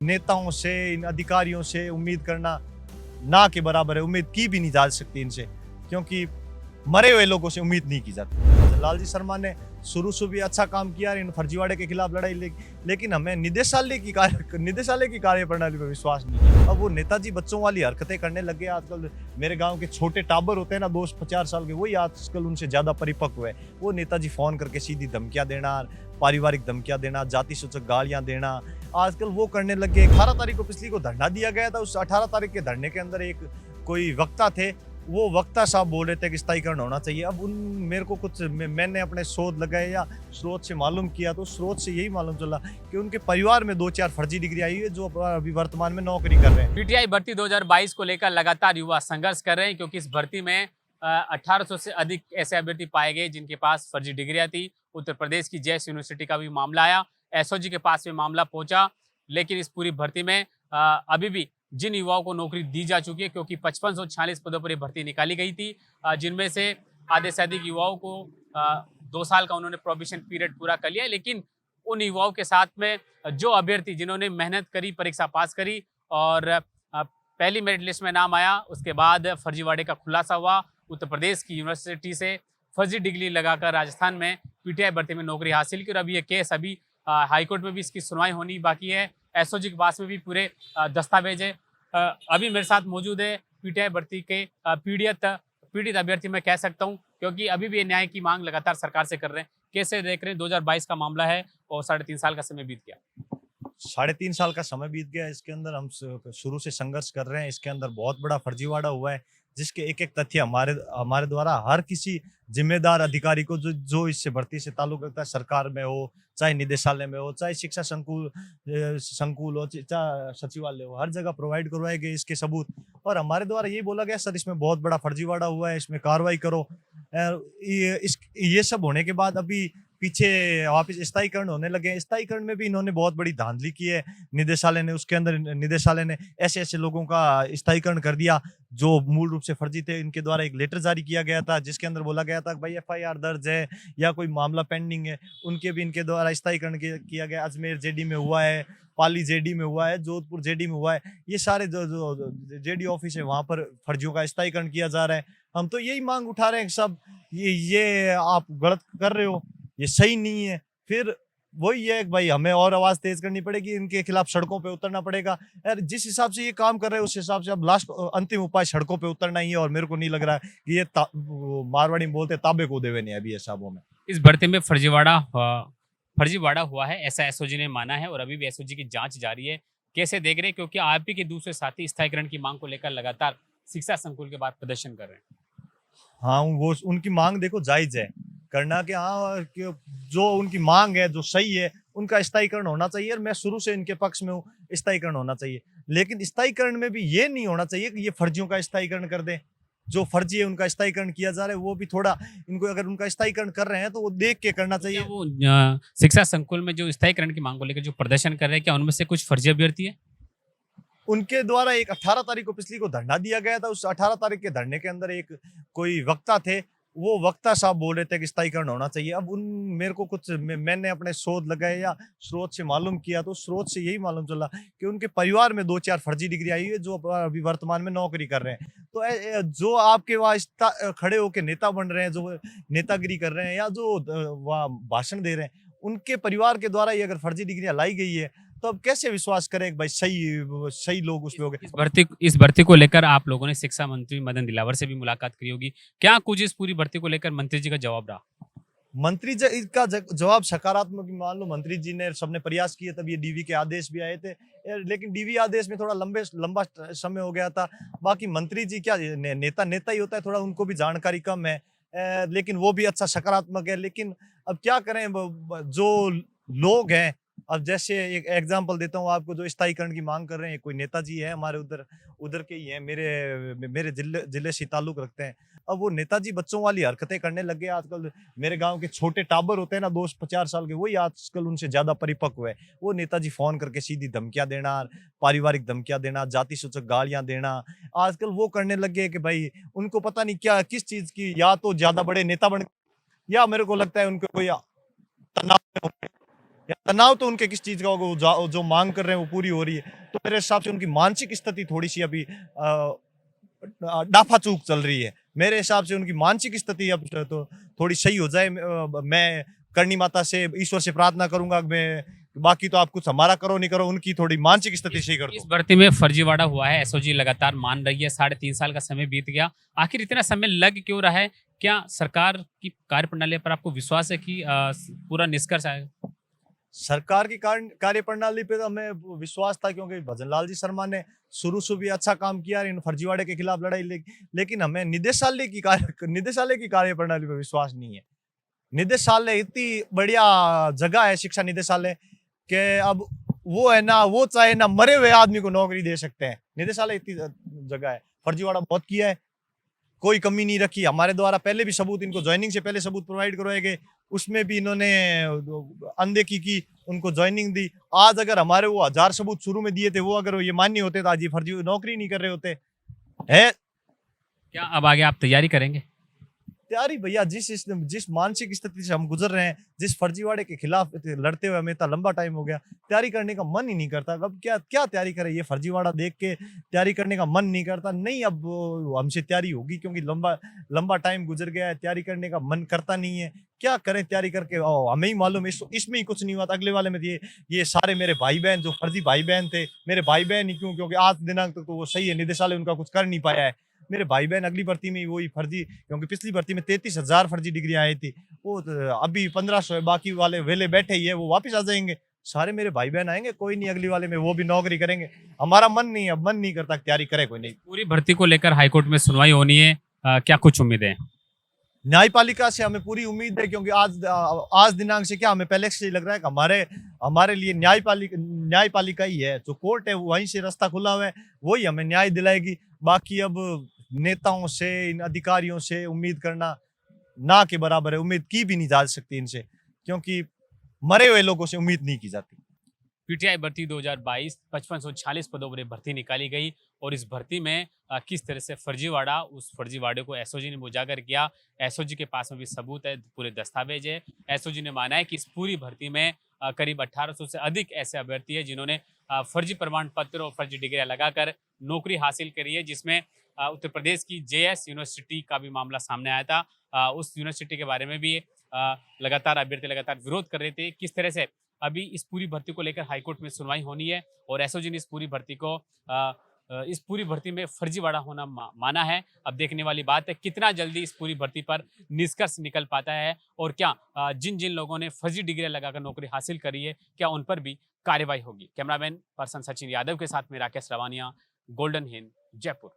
नेताओं से, इन अधिकारियों से उम्मीद करना ना के बराबर है। उम्मीद की भी नहीं जा सकती इनसे, क्योंकि मरे हुए लोगों से उम्मीद नहीं की जाती। लालजी शर्मा ने शुरू से भी अच्छा काम किया इन फर्जीवाड़े के खिलाफ लड़ाई, लेकिन हमें निदेशालय की कार्यप्रणाली पर विश्वास नहीं है। अब वो नेताजी बच्चों वाली हरकतें करने लगे आजकल। मेरे गांव के छोटे टाबर होते हैं ना, 2-4 साल के, वही आजकल उनसे ज्यादा परिपक्व है। वो नेताजी फोन करके सीधी धमकियां देना, पारिवारिक धमकियां देना, जाति सूचक गालियां देना, आजकल वो करने लगे। 18 तारीख को पिछली को धरना दिया गया था। उस 18 तारीख के धरने के अंदर एक कोई वक्ता थे, वो वक्ता साहब बोल रहे थे कि स्थायीकरण होना चाहिए। अब उन मेरे को कुछ मैंने अपने शोध लगाए या स्रोत से मालूम किया, तो स्रोत से यही मालूम चला कि उनके परिवार में 2-4 फर्जी डिग्री आई है, जो अभी वर्तमान में नौकरी कर रहे हैं। पीटीआई भर्ती 2022 को लेकर लगातार युवा संघर्ष कर रहे हैं, क्योंकि इस भर्ती में 1800 से अधिक ऐसे अभ्यर्थी पाए गए जिनके पास फर्जी डिग्रियां थी। उत्तर प्रदेश की जैस यूनिवर्सिटी का भी मामला आया, एसओजी के पास भी मामला पहुंचा। लेकिन इस पूरी भर्ती में अभी भी जिन युवाओं को नौकरी दी जा चुकी है, क्योंकि 5546 पदों पर ये भर्ती निकाली गई थी, जिनमें से आधे से अधिक युवाओं को 2 साल का उन्होंने प्रोबेशन पीरियड पूरा कर लिया है। लेकिन उन युवाओं के साथ में जो अभ्यर्थी जिन्होंने मेहनत करी, परीक्षा पास करी और पहली मेरिट लिस्ट में नाम आया, उसके बाद फर्जीवाड़े का खुलासा हुआ। उत्तर प्रदेश की यूनिवर्सिटी से फर्जी डिग्री लगाकर राजस्थान में पीटीआई भर्ती में नौकरी हासिल की। और अभी ये केस अभी हाईकोर्ट में भी इसकी सुनवाई होनी बाकी है। एसओजी के पास में भी पूरे दस्तावेज है। अभी मेरे साथ मौजूद है पीटीआई भर्ती के पीड़ित अभ्यर्थी मैं कह सकता हूं, क्योंकि अभी भी न्याय की मांग लगातार सरकार से कर रहे हैं। कैसे देख रहे हैं? 2022 का मामला है और 3.5 साल का समय बीत गया। 3.5 साल का समय बीत गया। इसके अंदर हम शुरू से संघर्ष कर रहे हैं। इसके अंदर बहुत बड़ा फर्जीवाड़ा हुआ है, जिसके एक एक तथ्य हमारे द्वारा हर किसी जिम्मेदार अधिकारी को जो इससे भर्ती से ताल्लुक रखता है, सरकार में हो, चाहे निदेशालय में हो, चाहे शिक्षा संकुल हो, चाहे सचिवालय हो, हर जगह प्रोवाइड करवाए गए इसके सबूत। और हमारे द्वारा यही बोला गया, सर इसमें बहुत बड़ा फर्जीवाड़ा हुआ है, इसमें कार्रवाई करो। ये सब होने के बाद अभी पीछे वापस स्थायीकरण होने लगे। स्थायीकरण में भी इन्होंने बहुत बड़ी धांधली की है। निदेशालय ने ऐसे ऐसे लोगों का स्थायीकरण कर दिया जो मूल रूप से फर्जी थे। इनके द्वारा एक लेटर जारी किया गया था, जिसके अंदर बोला गया था कि भाई एफआईआर दर्ज है या कोई मामला पेंडिंग है, उनके भी इनके द्वारा स्थायीकरण किया गया। अजमेर जेडी में हुआ है, पाली जेडी में हुआ है, जोधपुर जेडी में हुआ है। ये सारे जो जेडी ऑफिस है, वहां पर फर्जियों का स्थायीकरण किया जा रहा है। हम तो यही मांग उठा रहे हैं कि सब ये आप गलत कर रहे हो, ये सही नहीं है। फिर वही है कि भाई हमें और आवाज तेज करनी पड़ेगी, इनके खिलाफ सड़कों पे उतरना पड़ेगा। यार जिस हिसाब से ये काम कर रहे हैं, उस हिसाब से अब लास्ट अंतिम उपाय सड़कों पे उतरना ही है। और मेरे को नहीं लग रहा है कि ये मारवाड़ी में बोलते ताबे कूदे हुए नहीं अभी हिसाबों में। इस भर्ती में फर्जीवाड़ा हुआ है, ऐसा एसओजी ने माना है और अभी भी एसओजी की जांच जारी है। कैसे देख रहे हैं? क्योंकि आप ही के दूसरे साथी स्थायीकरण की मांग को लेकर लगातार शिक्षा संकुल के बाद प्रदर्शन कर रहे हैं। हाँ, वो उनकी मांग देखो जायज है करना, कि हाँ कि जो उनकी मांग है, जो सही है, उनका स्थायीकरण होना चाहिए। और मैं शुरू से इनके पक्ष में हूँ, स्थायीकरण होना चाहिए। लेकिन स्थायीकरण में भी ये नहीं होना चाहिए कि ये फर्जियों का स्थायीकरण कर दें। जो फर्जी है उनका स्थायीकरण किया जा रहा है, वो भी थोड़ा इनको, अगर उनका स्थायीकरण कर रहे हैं तो वो देख के करना तो क्या चाहिए। वो शिक्षा संकुल में जो स्थायीकरण की मांग को लेकर जो प्रदर्शन कर रहे हैं, क्या उनमें से कुछ फर्जी अभ्यर्थी है? उनके द्वारा एक 18 तारीख को पिछली को धरना दिया गया था। उस 18 तारीख के धरने के अंदर एक कोई वक्ता थे, वो वक्ता साहब बोल रहे थे कि स्थायीकरण होना चाहिए। अब उन मेरे को कुछ मैंने अपने शोध लगाए या स्रोत से मालूम किया, तो स्रोत से यही मालूम चला कि उनके परिवार में 2-4 फर्जी डिग्री आई है, जो अभी वर्तमान में नौकरी कर रहे हैं। तो जो आपके वहाँ खड़े होकर नेता बन रहे हैं, जो नेतागिरी कर रहे हैं या जो वहाँ भाषण दे रहे हैं, उनके परिवार के द्वारा ये अगर फर्जी डिग्रियां लाई गई है, तो अब कैसे विश्वास करें कि भाई सही लोग उसमें हो गए। इस भर्ती को लेकर आप लोगों ने शिक्षा मंत्री मदन दिलावर से भी मुलाकात करी होगी। क्या कुछ इस पूरी भर्ती को लेकर मंत्री जी का जवाब रहा? मंत्री जी का जवाब सकारात्मक मान लो। मंत्री जी ने सबने प्रयास किए, तब ये डीवी के आदेश भी आए थे। लेकिन डीवी आदेश में थोड़ा लंबा समय हो गया था। बाकी मंत्री जी क्या नेता ही होता है, थोड़ा उनको भी जानकारी कम है। लेकिन वो भी अच्छा सकारात्मक है। लेकिन अब क्या करें, जो लोग हैं, अब जैसे एक एग्जांपल देता हूँ आपको, जो स्थायीकरण की मांग कर रहे हैं, कोई नेताजी है हमारे उधर के ही हैं, मेरे जिले से ताल्लुक रखते हैं। अब वो नेताजी बच्चों वाली हरकतें करने लगे आजकल। मेरे गांव के छोटे टाबर होते हैं ना, 2-4 साल के, वही आजकल उनसे ज्यादा परिपक्व है। वो नेताजी फोन करके सीधी धमकियां देना, पारिवारिक धमकियां देना, जाति सूचक गालियां देना, आजकल वो करने लगे कि भाई उनको पता नहीं क्या किस चीज की, या तो ज्यादा बड़े नेता बन, या मेरे को लगता है उनको कोई तनाव या तनाव तो उनके किस चीज़ का होगा, जो माँग कर रहे हैं वो पूरी हो रही है। तो मेरे हिसाब से उनकी मानसिक स्थिति थोड़ी-सी अभी डाफा-चूक चल रही है। मेरे हिसाब से उनकी मानसिक स्थिति अब तो थोड़ी सही हो जाए। मैं करणी माता से, ईश्वर से प्रार्थना करूँगा, मैं बाकी तो आप कुछ हमारा करो नहीं करो, उनकी थोड़ी मानसिक स्थिति सही कर इस दो। भर्ती में फर्जीवाड़ा हुआ है, एसओजी लगातार मान रही है, 3.5 साल का समय बीत गया। आखिर इतना समय लग क्यों रहा है? क्या सरकार की कार्यप्रणाली पर आपको विश्वास है कि पूरा निष्कर्ष आएगा? सरकार की कार्यप्रणाली पे तो हमें विश्वास था, क्योंकि भजन लाल जी शर्मा ने शुरू से भी अच्छा काम किया इन फर्जीवाड़े के खिलाफ लड़ाई, लेकिन हमें निदेशालय की कार्यप्रणाली पे विश्वास नहीं है। निदेशालय इतनी बढ़िया जगह है, शिक्षा निदेशालय, कि अब वो है ना, वो चाहे ना मरे हुए आदमी को नौकरी दे सकते हैं। निदेशालय इतनी जगह है, फर्जीवाड़ा बहुत किया है, कोई कमी नहीं रखी। हमारे द्वारा पहले भी सबूत, इनको ज्वाइनिंग से पहले सबूत प्रोवाइड करवाए गए, उसमें भी इन्होंने अनदेखी की, उनको ज्वाइनिंग दी। आज अगर हमारे वो 1000 सबूत शुरू में दिए थे, वो अगर ये मान्य होते तो आज ये फर्जी नौकरी नहीं कर रहे होते। है क्या अब आगे आप तैयारी करेंगे? तैयारी भैया, जिस मानसिक स्थिति से हम गुजर रहे हैं, जिस फर्जीवाड़े के खिलाफ लड़ते हुए हमें इतना लंबा टाइम हो गया, तैयारी करने का मन ही नहीं करता। अब क्या क्या तैयारी करें, ये फर्जीवाड़ा देख के तैयारी करने का मन नहीं करता। नहीं, अब हमसे तैयारी होगी, क्योंकि लंबा लंबा टाइम गुजर गया है, तैयारी करने का मन करता नहीं है। क्या करें तैयारी करके, हमें ही मालूम है, इसमें ही कुछ नहीं हुआ। अगले वाले में ये सारे मेरे भाई बहन, जो फर्जी भाई बहन थे, मेरे भाई बहन ही क्यों, क्योंकि आज दिनांक तक तो वो सही है, निदेशालय उनका कुछ कर नहीं पाया है। मेरे भाई बहन अगली भर्ती में वही फर्जी, क्योंकि पिछली भर्ती में 33,000 फर्जी डिग्रियां आई थी, वो तो अभी 1500 है, बाकी वाले वेले बैठे ही है, वो वापस आ जाएंगे। सारे मेरे भाई बहन आएंगे, कोई नहीं, अगली वाले में वो भी नौकरी करेंगे। हमारा मन नहीं है, अब मन नहीं करता तैयारी करे कोई नहीं। पूरी भर्ती को लेकर हाईकोर्ट में सुनवाई होनी है, क्या कुछ उम्मीदें हैं? न्यायपालिका से हमें पूरी उम्मीद है, क्योंकि आज दिनांक से क्या, हमें पहले से ही लग रहा है कि हमारे लिए न्यायपालिका ही है, जो कोर्ट है वहीं से रास्ता खुला हुआ है, वही हमें न्याय दिलाएगी। बाकी अब नेताओं से, इन अधिकारियों से उम्मीद करना ना के बराबर है, उम्मीद की भी नहीं जा सकती इनसे, क्योंकि मरे हुए लोगों से उम्मीद नहीं की जाती। पीटीआई भर्ती 2022 5546 पदों पर भर्ती निकाली गई और इस भर्ती में किस तरह से फर्जीवाड़ा, उस फर्जीवाड़े को एसओजी ने उजागर किया। एसओजी के पास में भी सबूत है, पूरे दस्तावेज है। एसओजी ने माना है कि इस पूरी भर्ती में करीब 1800 से अधिक ऐसे अभ्यर्थी है जिन्होंने फर्जी प्रमाण पत्र और फर्जी डिग्रियां लगाकर नौकरी हासिल करी है, जिसमें उत्तर प्रदेश की जेएस यूनिवर्सिटी का भी मामला सामने आया था। उस यूनिवर्सिटी के बारे में भी लगातार अभ्यर्थी लगातार विरोध कर रहे थे। किस तरह से अभी इस पूरी भर्ती को लेकर हाईकोर्ट में सुनवाई होनी है और एसओजी ने इस पूरी भर्ती को इस पूरी भर्ती में फर्जीवाड़ा होना माना है। अब देखने वाली बात है कितना जल्दी इस पूरी भर्ती पर निष्कर्ष निकल पाता है और क्या जिन जिन लोगों ने फर्जी डिग्रियां लगाकर नौकरी हासिल करी है, क्या उन पर भी कार्रवाई होगी। कैमरामैन पर्सन सचिन यादव के साथ में राकेश रवानिया, गोल्डन हिंद, जयपुर।